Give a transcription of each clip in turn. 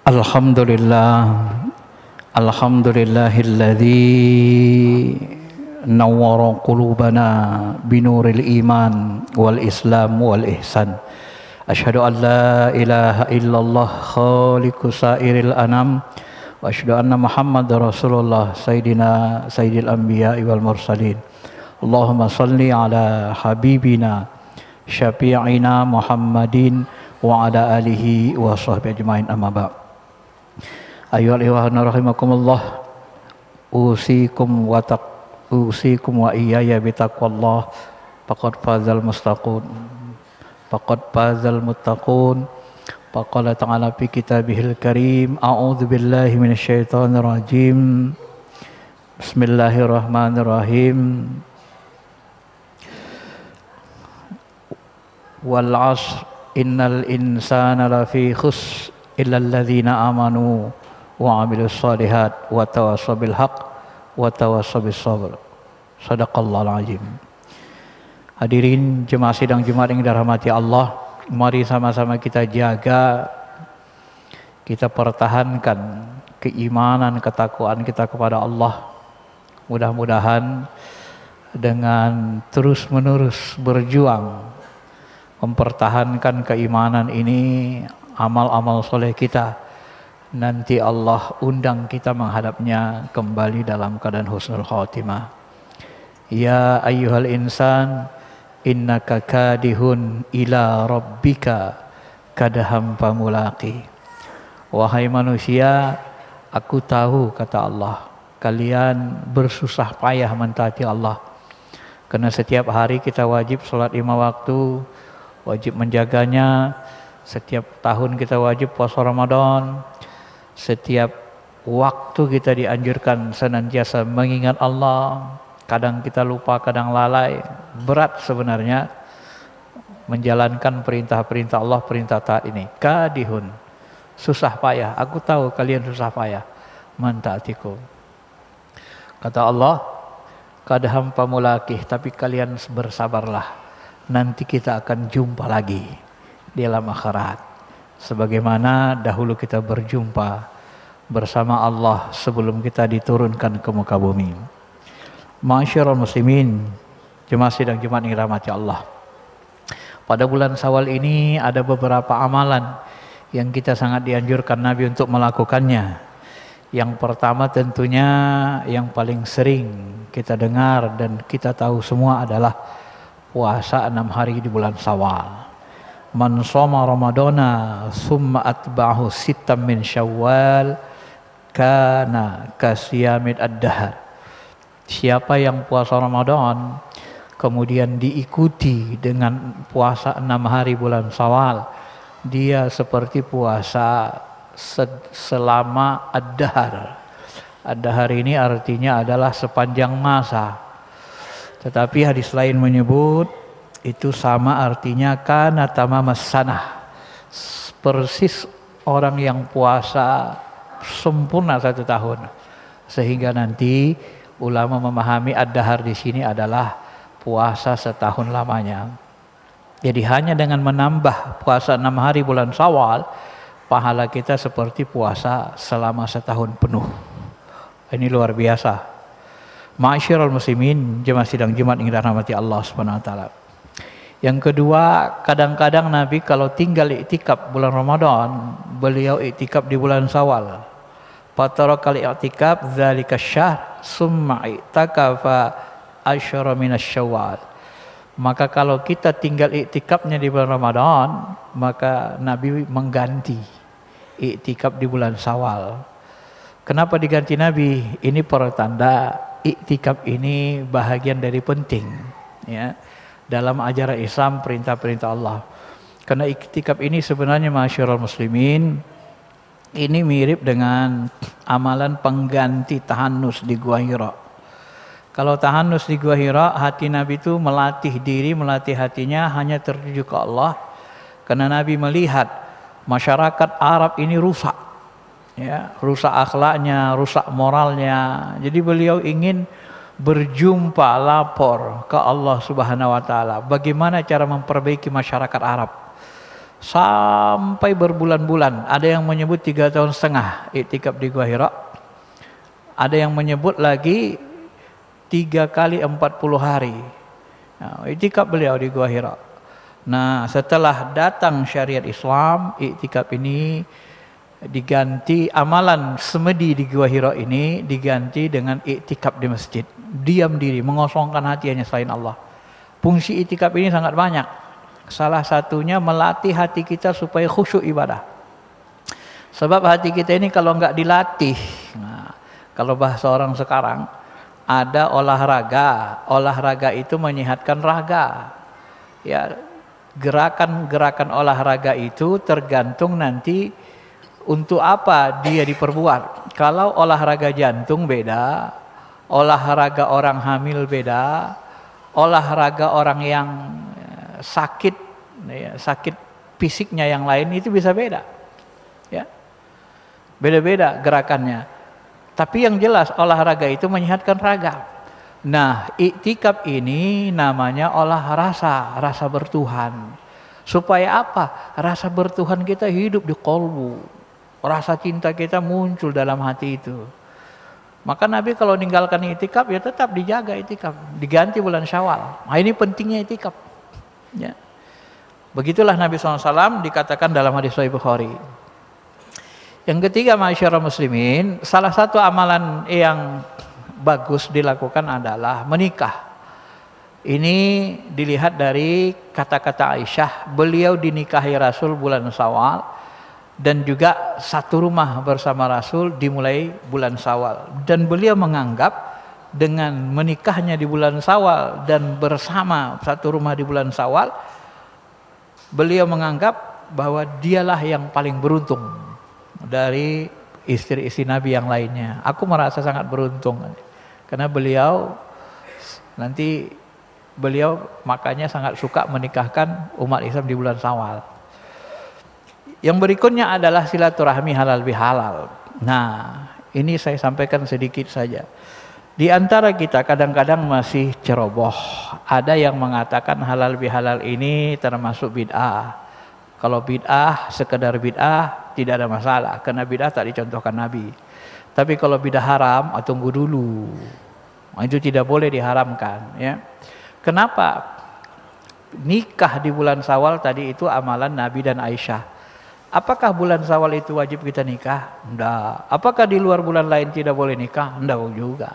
Alhamdulillah, alhamdulillahilladzi nawwara qulubana binuril iman wal islam wal ihsan. Asyhadu an la ilaha illallah khaliqus sairil anam wa asyhadu anna Muhammadar Rasulullah sayyidil anbiya'i wal mursalin. Allahumma salli ala habibina syafi'ina Muhammadin wa ala alihi wa sahbihi ajmain, amma ba'd. Ayyuhal ikhwanu rahimakumullah, usikum wa iyaya bitaqwallah, faqad fazal muttaqun. Faqala ta'ala fi kitabihil karim, a'udzu billahi minasyaitonir rajim. Bismillahirrahmanirrahim. Wal 'ashr innal insana lafi khusr illa alladzina amanu wa 'amilus shalihat wa tawassaw bil haqq wa tawassaw bis sabr. Shadaqallahul azim. Hadirin jemaah sidang Jumat yang dirahmati Allah, mari sama-sama kita jaga, kita pertahankan keimanan, ketakwaan kita kepada Allah. Mudah-mudahan dengan terus-menerus berjuang mempertahankan keimanan ini, amal-amal soleh kita, nanti Allah undang kita menghadapnya kembali dalam keadaan husnul khatimah. Ya ayyuhal insan innaka kadihun ila rabbika kadaham pamulaqi. Wahai manusia, aku tahu, kata Allah, kalian bersusah payah mentaati Allah. Karena setiap hari kita wajib sholat 5 waktu, wajib menjaganya. Setiap tahun kita wajib puasa Ramadan. Setiap waktu kita dianjurkan senantiasa mengingat Allah. Kadang kita lupa, kadang lalai. Berat sebenarnya menjalankan perintah-perintah Allah, perintah taat ini. Kadihun, susah payah. Aku tahu kalian susah payah mentaatiku. Kata Allah, kadaham pamulaqih, tapi kalian bersabarlah. Nanti kita akan jumpa lagi di alam akhirat. Sebagaimana dahulu kita berjumpa bersama Allah sebelum kita diturunkan ke muka bumi. Ma'asyiral muslimin, jemaah sidang Jumat yang dirahmati Allah. Pada bulan Syawal ini ada beberapa amalan yang kita sangat dianjurkan Nabi untuk melakukannya. Yang pertama tentunya yang paling sering kita dengar dan kita tahu semua adalah puasa 6 hari di bulan Syawal. Man shoma ramadana summa atba'ahu sittam min syawal kana kasiyamid ad-dahr. Siapa yang puasa Ramadan kemudian diikuti dengan puasa 6 hari bulan Syawal, dia seperti puasa selama ad-dahr. Ad-dahr ini artinya adalah sepanjang masa. Tetapi hadis lain menyebut itu sama artinya kana tamamas sanah, persis orang yang puasa sempurna 1 tahun. Sehingga nanti ulama memahami ad-dahr di sini adalah puasa setahun lamanya. Jadi hanya dengan menambah puasa 6 hari bulan Syawal, pahala kita seperti puasa selama setahun penuh. Ini luar biasa. Ma'asyiral muslimin, jemaah sidang Jumat yang dirahmati Allah Subhanahu wa taala. Yang kedua, kadang-kadang Nabi kalau tinggal iktikaf bulan Ramadan, beliau iktikaf di bulan Syawal. Fatarakal i'tikaf dzalika syahr summa i'takafa asyara minasy syawal. Maka kalau kita tinggal iktikafnya di bulan Ramadan, maka Nabi mengganti iktikaf di bulan Syawal. Kenapa diganti Nabi? Ini pertanda iktikaf ini bahagian dari penting, ya, dalam ajaran Islam, perintah-perintah Allah. Karena iktikaf ini sebenarnya ma'asyiral muslimin, ini mirip dengan amalan pengganti tahannus di Gua Hira. Kalau tahannus di Gua Hira, hati Nabi itu melatih diri, melatih hatinya hanya tertuju ke Allah. Karena Nabi melihat masyarakat Arab ini rusak, ya, rusak akhlaknya, rusak moralnya. Jadi beliau ingin berjumpa, lapor ke Allah Subhanahu wa taala. Bagaimana cara memperbaiki masyarakat Arab? sampai berbulan-bulan. Ada yang menyebut 3,5 tahun iktikaf di Gua Hira. Ada yang menyebut lagi 3 kali 40 hari. Nah, iktikaf beliau di Gua Hira. Nah, setelah datang syariat Islam, iktikaf ini diganti, amalan semedi di Gua Hira ini diganti dengan iktikaf di masjid. Diam diri, mengosongkan hati hanya selain Allah. Fungsi iktikaf ini sangat banyak. Salah satunya melatih hati kita supaya khusyuk ibadah. Sebab hati kita ini kalau nggak dilatih, nah, kalau bahasa orang sekarang, ada olahraga. Olahraga itu menyehatkan raga. Ya, gerakan-gerakan olahraga itu tergantung nanti untuk apa dia diperbuat. Kalau olahraga jantung beda, olahraga orang hamil beda, olahraga orang yang sakit, ya, sakit fisiknya yang lain itu bisa beda, ya, beda-beda gerakannya. Tapi yang jelas olahraga itu menyehatkan raga. Nah, iktikaf ini namanya olah rasa bertuhan. Supaya apa? Rasa bertuhan kita hidup di kolbu. Rasa cinta kita muncul dalam hati itu. Maka Nabi kalau meninggalkan iktikaf ya tetap dijaga iktikaf, diganti bulan Syawal. Nah, ini pentingnya iktikaf. Ya. Begitulah Nabi SAW dikatakan dalam hadis Sahih Bukhari. Yang ketiga, masyarakat muslimin, salah satu amalan yang bagus dilakukan adalah menikah. Ini dilihat dari kata-kata Aisyah, beliau dinikahi Rasul bulan Syawal dan juga satu rumah bersama Rasul dimulai bulan Syawal. Dan beliau menganggap dengan menikahnya di bulan Syawal dan bersama satu rumah di bulan Syawal, beliau menganggap bahwa dialah yang paling beruntung dari istri-istri Nabi yang lainnya. Aku merasa sangat beruntung karena beliau makanya sangat suka menikahkan umat Islam di bulan Syawal. Yang berikutnya adalah silaturahmi halal bihalal. Nah, ini saya sampaikan sedikit saja. Di antara kita kadang-kadang masih ceroboh. Ada yang mengatakan halal bihalal ini termasuk bid'ah. Kalau bid'ah, sekedar bid'ah tidak ada masalah, karena bid'ah tak dicontohkan Nabi. Tapi kalau bid'ah haram, tunggu dulu. Nah, itu tidak boleh diharamkan, ya. Kenapa? Nikah di bulan Syawal tadi itu amalan Nabi dan Aisyah. Apakah bulan Syawal itu wajib kita nikah? Enggak. Apakah di luar bulan lain tidak boleh nikah? Enggak juga.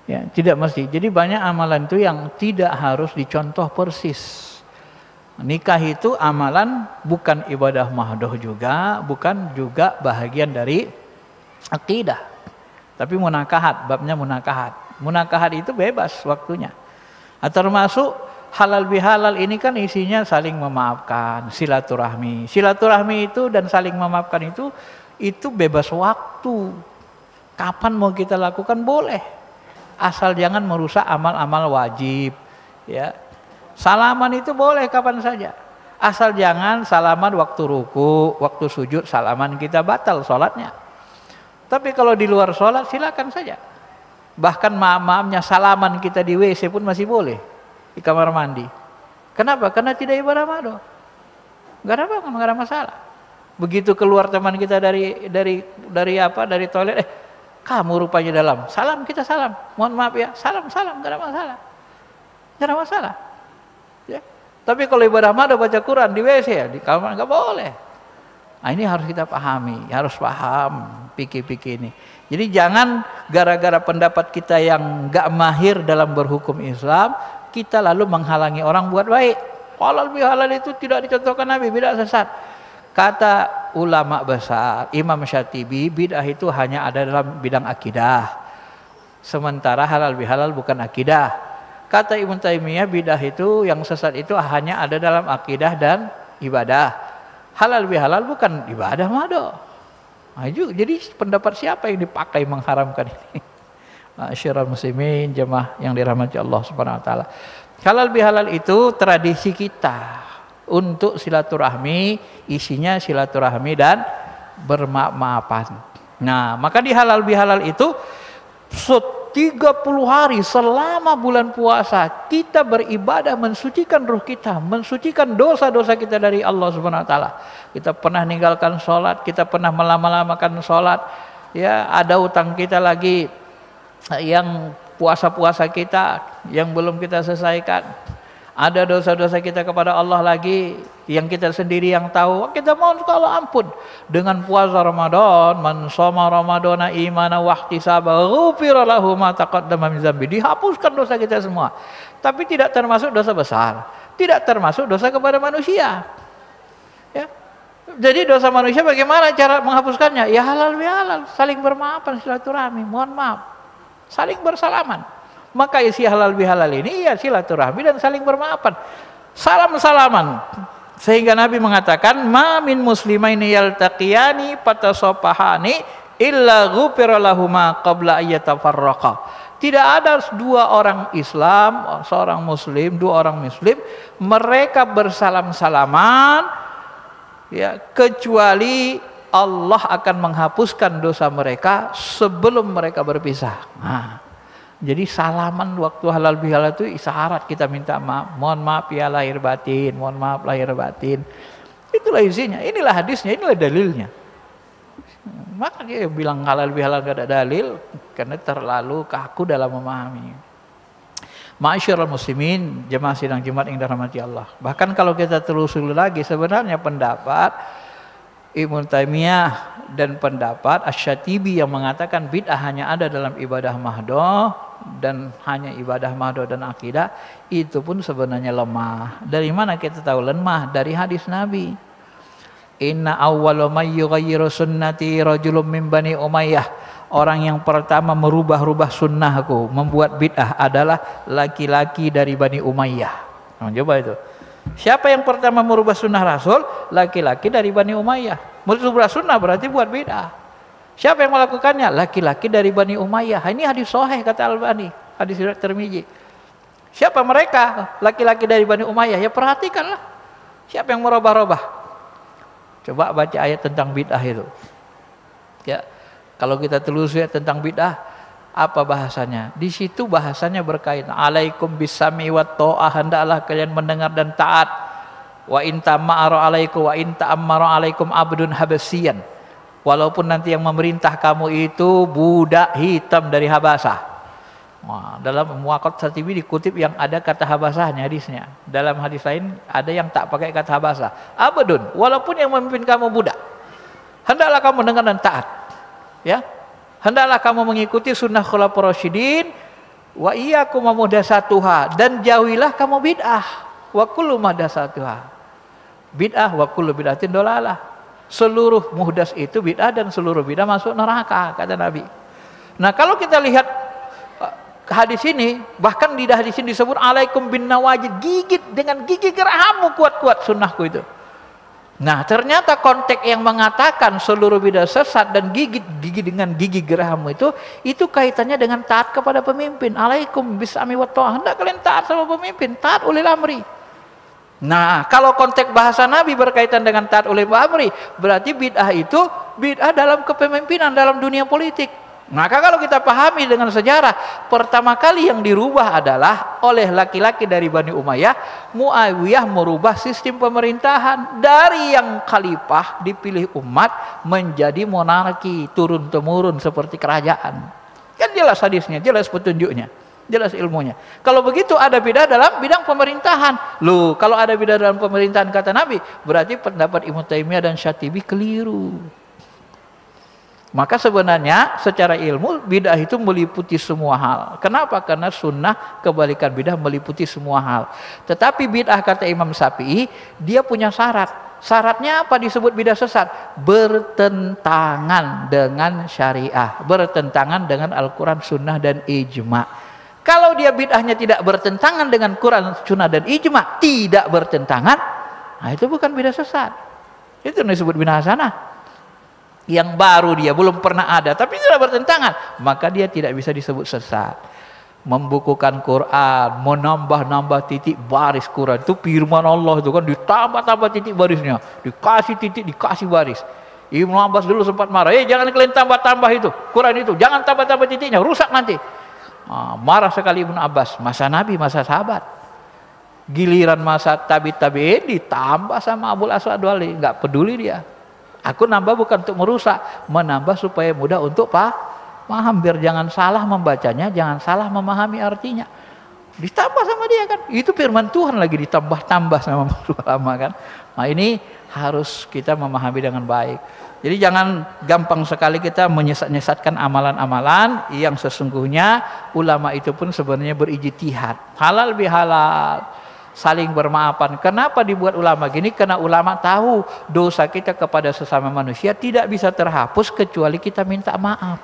Ya, tidak mesti. Jadi banyak amalan itu yang tidak harus dicontoh persis. Nikah itu amalan, bukan ibadah mahdoh juga, bukan juga bahagian dari akidah. Tapi munakahat, babnya munakahat. Munakahat itu bebas waktunya. Termasuk halal bihalal ini kan isinya saling memaafkan, silaturahmi. Silaturahmi itu dan saling memaafkan itu bebas waktu. Kapan mau kita lakukan boleh. Asal jangan merusak amal-amal wajib, ya. Salaman itu boleh kapan saja. Asal jangan salaman waktu ruku, waktu sujud, salaman kita batal sholatnya. Tapi kalau di luar sholat silakan saja. Bahkan maaf-maafnya salaman kita di WC pun masih boleh, di kamar mandi. Kenapa? Karena tidak ibadah mado. Enggak ada masalah. Begitu keluar teman kita dari toilet, kamu rupanya dalam. Salam, kita salam. Mohon maaf ya, salam, enggak ada masalah. Enggak ada masalah. Ya. Tapi kalau ibadah mado baca Quran di WC ya, di kamar enggak boleh. Nah, ini harus kita pahami, harus paham pikir-pikir ini. Jadi jangan gara-gara pendapat kita yang enggak mahir dalam berhukum Islam, kita lalu menghalangi orang buat baik. Halal bihalal itu tidak dicontohkan Nabi, bid'ah sesat. Kata ulama besar Imam Syatibi, bid'ah itu hanya ada dalam bidang akidah, sementara halal bihalal bukan akidah. Kata Ibnu Taimiyah, bid'ah itu yang sesat itu hanya ada dalam akidah dan ibadah. Halal bihalal bukan ibadah mado. Nah, jadi pendapat siapa yang dipakai mengharamkan ini? Masyarakat muslimin, jemaah yang dirahmati Allah Subhanahu wa taala. Halal bihalal itu tradisi kita untuk silaturahmi, isinya silaturahmi dan bermaaf-maafan. Nah, maka di halal bihalal itu 30 hari selama bulan puasa kita beribadah, mensucikan ruh kita, mensucikan dosa-dosa kita dari Allah Subhanahu wa taala. Kita pernah meninggalkan sholat, kita pernah melama-lamakan sholat, ya, ada utang kita lagi yang puasa-puasa kita yang belum kita selesaikan. Ada dosa-dosa kita kepada Allah lagi yang kita sendiri yang tahu. Kita mohon ke Allah ampun. Dengan puasa Ramadan, man shoma ramadana imana wa ihtisaba ghufira lahu ma taqaddama min dzambi. Dihapuskan dosa kita semua. Tapi tidak termasuk dosa besar, tidak termasuk dosa kepada manusia. Ya. Jadi dosa manusia bagaimana cara menghapuskannya? Ya halal bihalal, saling bermaafan, silaturahmi, mohon maaf, saling bersalaman. Maka isi halal bihalal ini ya silaturahmi dan saling bermaafan, salam-salaman. Sehingga Nabi mengatakan, ma min muslimaini yaltaqiyani fatasafahani illa ghufira lahuma qabla ayyatafarraqa. Tidak ada dua orang Islam, seorang muslim, dua orang muslim, mereka bersalam-salaman, ya, kecuali Allah akan menghapuskan dosa mereka sebelum mereka berpisah. Nah, jadi salaman waktu halal bihalal itu isyarat kita minta maaf. Mohon maaf ya lahir batin, mohon maaf lahir batin. Itulah isinya, inilah hadisnya, inilah dalilnya. Maka dia bilang halal bihalal gak ada dalil karena terlalu kaku dalam memahami. Ma'asyiral muslimin, jemaah sidang Jumat yang dirahmati Allah. Bahkan kalau kita telusuri lagi, sebenarnya pendapat Ibnu Taimiyah dan pendapat Asy-Syatibi yang mengatakan bid'ah hanya ada dalam ibadah mahdoh dan hanya ibadah mahdoh dan akidah, itu pun sebenarnya lemah. Dari mana kita tahu lemah? Dari hadis Nabi. Inna awwalu may yughayyiru sunnati rajulun min Bani Umayyah. Orang yang pertama merubah-rubah sunnahku, membuat bid'ah adalah laki-laki dari Bani Umayyah. Nah, coba itu. Siapa yang pertama merubah sunnah Rasul? Laki-laki dari Bani Umayyah. Merubah sunnah berarti buat bid'ah. Siapa yang melakukannya? Laki-laki dari Bani Umayyah. Ini hadis sahih kata Albani, hadis riwayat Tirmizi. Siapa mereka? Laki-laki dari Bani Umayyah. Ya perhatikanlah. Siapa yang merubah-rubah? Coba baca ayat tentang bid'ah itu. Ya, kalau kita telusuri tentang bid'ah, apa bahasanya? Di situ bahasanya berkaitan alaikum bisami wa ta'ah, hendaklah kalian mendengar dan taat. Wa in ta'ammaru alaikum wa in ta'ammaru alaikum abdun habasyian. Walaupun nanti yang memerintah kamu itu budak hitam dari Habasah. Wah, dalam Muwaqqat Syatibi dikutip yang ada kata Habasahnya hadisnya. Dalam hadis lain ada yang tak pakai kata Habasah. Abdun, walaupun yang memimpin kamu budak. Hendaklah kamu dengar dan taat. Ya. Hendaklah kamu mengikuti sunnah khulafaur rasyidin wa iyyakum muhdatsatuha, dan jauhilah kamu bid'ah. Wa kullu muhdatsatuha bid'ah wa kullu bid'atin dolalah. Seluruh muhdas itu bid'ah dan seluruh bid'ah masuk neraka kata Nabi. Nah, kalau kita lihat hadis ini, bahkan di hadis ini disebut alaikum bin nawajid, gigit dengan gigi gerahammu kuat-kuat sunnahku itu. Nah, ternyata konteks yang mengatakan seluruh bidah sesat dan gigi dengan gigi geraham itu kaitannya dengan taat kepada pemimpin. Alaikum bisami wa ta'ah, hendak kalian taat sama pemimpin, taat ulil amri. Nah, kalau konteks bahasa Nabi berkaitan dengan taat ulil amri, berarti bid'ah itu bid'ah dalam kepemimpinan, dalam dunia politik. Maka kalau kita pahami dengan sejarah, pertama kali yang dirubah adalah oleh laki-laki dari Bani Umayyah. Muawiyah merubah sistem pemerintahan dari yang khalifah dipilih umat menjadi monarki turun-temurun seperti kerajaan. Kan jelas hadisnya, jelas petunjuknya, jelas ilmunya. Kalau begitu ada bidah dalam bidang pemerintahan. Loh, kalau ada bidah dalam pemerintahan kata Nabi, berarti pendapat Ibnu Taimiyah dan Syatibi keliru. Maka sebenarnya secara ilmu bidah itu meliputi semua hal. Kenapa? Karena sunnah kebalikan bidah meliputi semua hal. Tetapi bidah kata Imam Syafi'i, dia punya syarat. Syaratnya apa disebut bidah sesat? Bertentangan dengan syariah, bertentangan dengan Al-Quran, sunnah, dan ijma'. Kalau dia bid'ahnya tidak bertentangan dengan Quran, sunnah, dan ijma', tidak bertentangan, nah itu bukan bidah sesat. Itu yang disebut bidah hasanah. Yang baru dia belum pernah ada tapi tidak bertentangan, maka dia tidak bisa disebut sesat. Membukukan Quran, menambah-nambah titik baris Quran, itu firman Allah itu kan, ditambah-tambah titik barisnya, dikasih titik, dikasih baris. Ibnu Abbas dulu sempat marah, jangan kalian tambah-tambah itu Quran itu, jangan tambah-tambah titiknya, rusak nanti. Marah sekali Ibnu Abbas, masa Nabi, masa sahabat. Giliran masa tabi'in ditambah sama Abul Aswad Du'ali, nggak peduli dia. Aku nambah bukan untuk merusak, menambah supaya mudah untuk paham, biar jangan salah membacanya, jangan salah memahami artinya. Ditambah sama dia kan, itu firman Tuhan lagi ditambah-tambah sama ulama kan. Nah ini harus kita memahami dengan baik. Jadi jangan gampang sekali kita menyesatkan amalan-amalan yang sesungguhnya ulama itu pun sebenarnya berijtihad. Halal bihalal, saling bermaafan. Kenapa dibuat ulama gini? Karena ulama tahu dosa kita kepada sesama manusia tidak bisa terhapus kecuali kita minta maaf.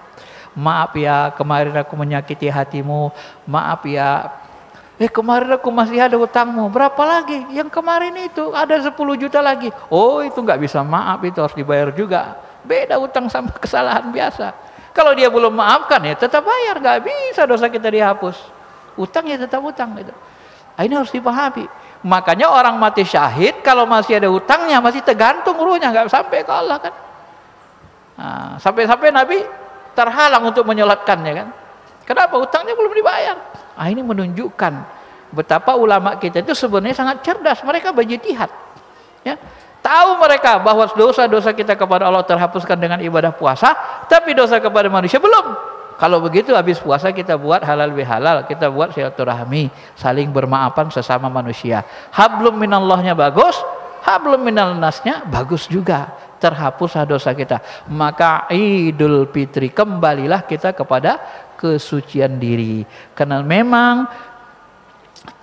Maaf ya, kemarin aku menyakiti hatimu. Maaf ya, kemarin aku masih ada hutangmu. Berapa lagi? Yang kemarin itu ada 10 juta lagi. Oh itu nggak bisa maaf, itu harus dibayar juga. Beda hutang sama kesalahan biasa. Kalau dia belum maafkan ya tetap bayar. Nggak bisa dosa kita dihapus. Utang ya tetap utang gitu. Ini harus dipahami. Makanya orang mati syahid kalau masih ada hutangnya masih tergantung ruhnya, nggak sampai ke Allah kan. Nah, sampai-sampai Nabi terhalang untuk menyolatkannya kan. Kenapa? Hutangnya belum dibayar. Ini menunjukkan betapa ulama kita itu sebenarnya sangat cerdas. Mereka berjihad. Ya. Tahu mereka bahwa dosa-dosa kita kepada Allah terhapuskan dengan ibadah puasa, tapi dosa kepada manusia belum. Kalau begitu habis puasa kita buat halal bihalal, kita buat silaturahmi, saling bermaafan sesama manusia. Hablum minallahnya bagus, hablum minal nasnya bagus juga. Terhapus dosa kita. Maka Idul Fitri kembalilah kita kepada kesucian diri. Karena memang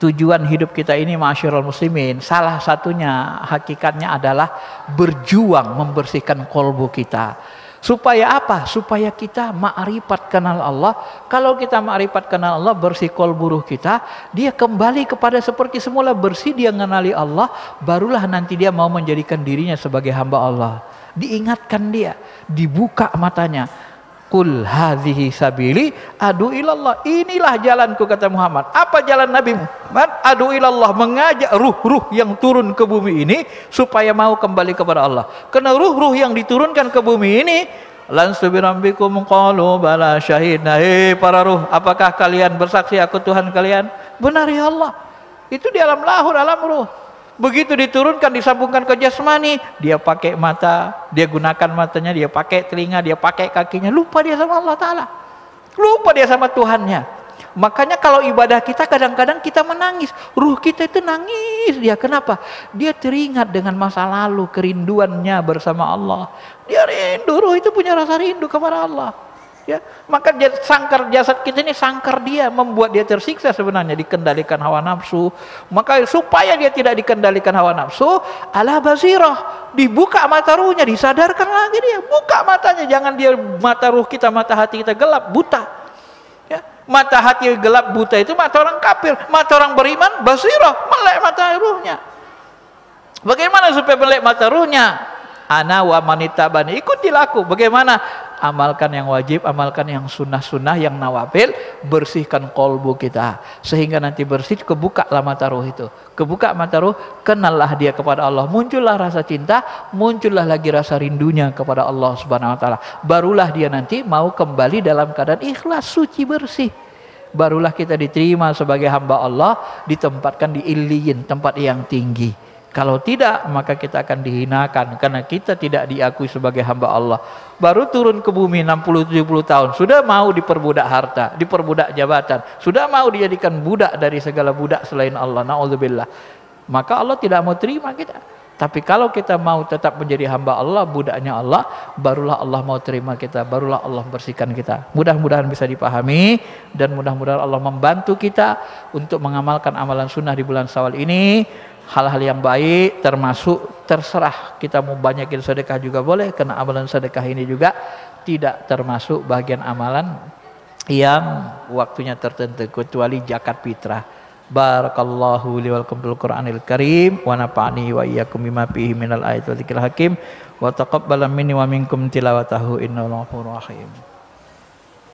tujuan hidup kita ini ma'asyiral muslimin, salah satunya hakikatnya adalah berjuang membersihkan kolbu kita. Supaya apa? Supaya kita ma'rifat kenal Allah. Kalau kita ma'rifat kenal Allah, bersih kolbu ruh kita, dia kembali kepada seperti semula, bersih, dia mengenali Allah, barulah nanti dia mau menjadikan dirinya sebagai hamba Allah. Diingatkan dia, dibuka matanya. Qul hadhihi sabili adu ilallah. Inilah jalanku, kata Muhammad. Apa jalan Nabi Muhammad? Adu ilallah, mengajak ruh-ruh yang turun ke bumi ini supaya mau kembali kepada Allah. Karena ruh-ruh yang diturunkan ke bumi ini, lanstu birambikum qalu bala syahidna. Para ruh, apakah kalian bersaksi aku Tuhan kalian? Benar ya Allah. Itu di alam lahur, alam ruh. Begitu diturunkan, disambungkan ke jasmani, dia pakai mata, dia gunakan matanya, dia pakai telinga, dia pakai kakinya, lupa dia sama Allah Ta'ala, lupa dia sama Tuhannya. Makanya kalau ibadah kita kadang-kadang kita menangis, ruh kita itu nangis. Dia kenapa? Dia teringat dengan masa lalu, kerinduannya bersama Allah. Dia rindu, ruh itu punya rasa rindu kepada Allah. Ya, maka sangkar jasad kita ini sangkar dia, membuat dia tersiksa sebenarnya, dikendalikan hawa nafsu. Maka supaya dia tidak dikendalikan hawa nafsu, ala basirah, dibuka mata ruhnya, disadarkan lagi dia, buka matanya, jangan dia mata ruh kita, mata hati kita gelap, buta. Ya, mata hati gelap buta itu mata orang kafir, mata orang beriman basirah, melek mata ruhnya. Bagaimana supaya melek mata ruhnya? Ana wa manitabani, ikutilah aku. Bagaimana? Amalkan yang wajib, amalkan yang sunnah-sunnah, yang nawafil, bersihkan kolbu kita sehingga nanti bersih, kebukalah mata ruh itu, kebuka mata ruh, kenallah dia kepada Allah, muncullah rasa cinta, muncullah lagi rasa rindunya kepada Allah Subhanahu wa taala. Barulah dia nanti mau kembali dalam keadaan ikhlas, suci, bersih. Barulah kita diterima sebagai hamba Allah, ditempatkan di Illiyin, tempat yang tinggi. Kalau tidak, maka kita akan dihinakan karena kita tidak diakui sebagai hamba Allah. Baru turun ke bumi 60-70 tahun, sudah mau diperbudak harta, diperbudak jabatan, sudah mau dijadikan budak dari segala budak selain Allah. Na'udzubillah. Maka Allah tidak mau terima kita. Tapi kalau kita mau tetap menjadi hamba Allah, budaknya Allah, barulah Allah mau terima kita, barulah Allah bersihkan kita. Mudah-mudahan bisa dipahami dan mudah-mudahan Allah membantu kita untuk mengamalkan amalan sunnah di bulan Syawal ini. Hal-hal yang baik, termasuk terserah kita mau banyakin sedekah juga boleh, karena amalan sedekah ini juga tidak termasuk bagian amalan yang waktunya tertentu kecuali zakat fitrah. Barakallahu li wal bil Qur'anil Karim wa nafa'ani wa iyyakum bima fihi minal ayati wa dzikril hakim wa taqabbal minni wa minkum tilawatahu innahu ghafurur rahim.